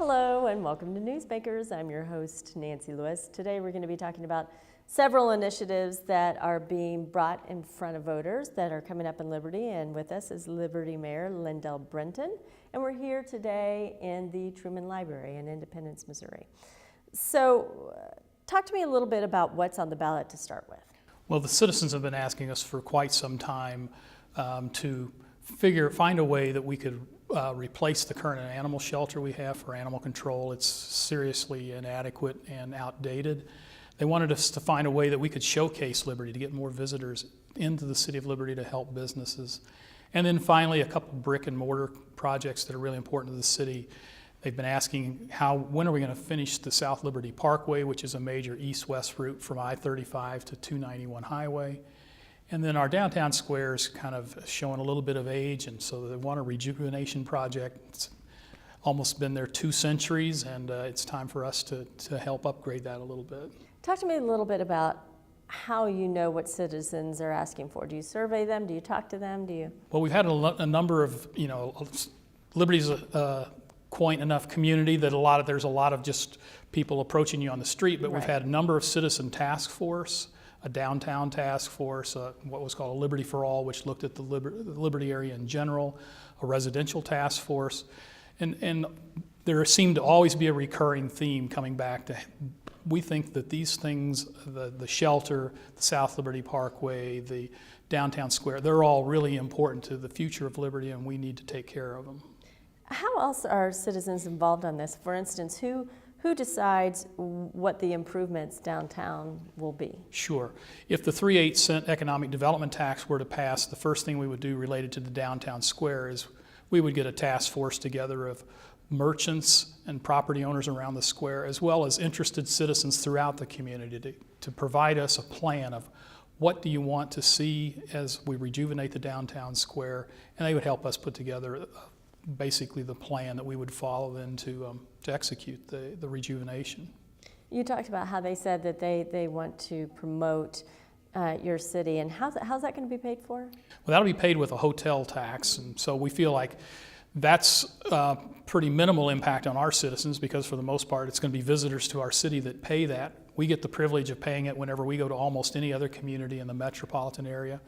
Hello and welcome to Newsmakers. I'm your host, Nancy Lewis. Today we're going to be talking about several initiatives that are being brought in front of voters that are coming up in Liberty, and with us is Liberty Mayor Lyndell Brenton. And we're here today in the Truman Library in Independence, Missouri. So talk to me a little bit about what's on the ballot to start with. Well, the citizens have been asking us for quite some time to find a way that we could replace the current animal shelter we have for animal control. It's seriously inadequate and outdated. They wanted us to find a way that we could showcase Liberty to get more visitors into the city of Liberty to help businesses. And then finally, a couple brick and mortar projects that are really important to the city. They've been asking when are we going to finish the South Liberty Parkway, which is a major east-west route from I-35 to 291 Highway. And then our downtown square is kind of showing a little bit of age, and so they want a rejuvenation project. It's almost been there 2 centuries, and it's time for us to help upgrade that a little bit. Talk to me a little bit about how you know what citizens are asking for. Do you survey them? Do you talk to them? Well, we've had a number of, Liberty's a quaint enough community that there's a lot of just people approaching you on the street, but We've had a number of citizen task force, a downtown task force, what was called a Liberty for All, which looked at the Liberty area in general, a residential task force, and there seemed to always be a recurring theme coming back to, we think that these things, the shelter, the South Liberty Parkway, the downtown square, they're all really important to the future of Liberty, and we need to take care of them. How else are citizens involved on this? For instance, who decides what the improvements downtown will be? Sure. If the 3/8 cent economic development tax were to pass, the first thing we would do related to the downtown square is we would get a task force together of merchants and property owners around the square, as well as interested citizens throughout the community to provide us a plan of what do you want to see as we rejuvenate the downtown square, and they would help us put together basically the plan that we would follow then to execute the rejuvenation. You talked about how they said that they want to promote your city, and how's that going to be paid for? Well, that'll be paid with a hotel tax, and so we feel like that's pretty minimal impact on our citizens because for the most part it's going to be visitors to our city that pay that. We get the privilege of paying it whenever we go to almost any other community in the metropolitan area,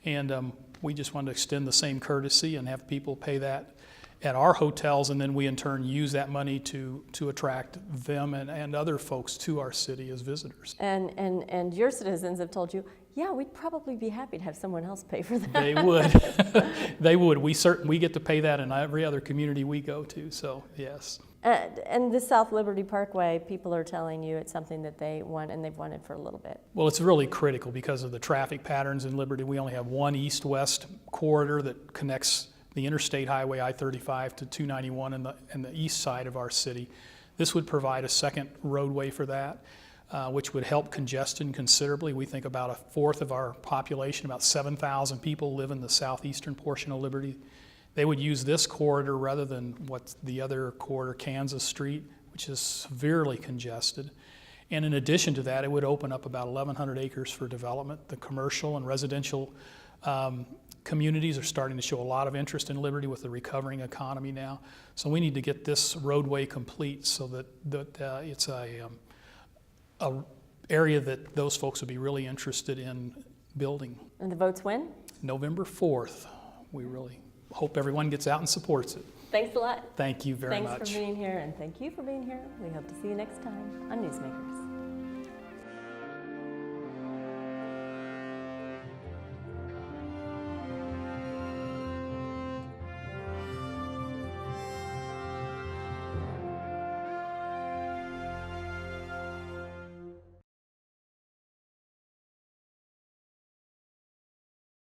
and we just want to extend the same courtesy and have people pay that at our hotels, and then we in turn use that money to attract them and other folks to our city as visitors. And your citizens have told you, yeah, we'd probably be happy to have someone else pay for that. They would. They would. We get to pay that in every other community we go to, so yes. And the South Liberty Parkway, people are telling you it's something that they want and they've wanted for a little bit. Well, it's really critical because of the traffic patterns in Liberty. We only have one east-west corridor that connects the interstate highway I-35 to 291 in the east side of our city. This would provide a second roadway for that, which would help congestion considerably. We think about 1/4 of our population, about 7,000 people, live in the southeastern portion of Liberty. They would use this corridor rather than what's the other corridor, Kansas Street, which is severely congested. And in addition to that, it would open up about 1,100 acres for development. The commercial and residential communities are starting to show a lot of interest in Liberty with the recovering economy now. So we need to get this roadway complete so that it's a area that those folks would be really interested in building. And the votes when? November 4th. We really hope everyone gets out and supports it. Thanks a lot. Thank you very much. Thanks for being here, and thank you for being here. We hope to see you next time on Newsmakers.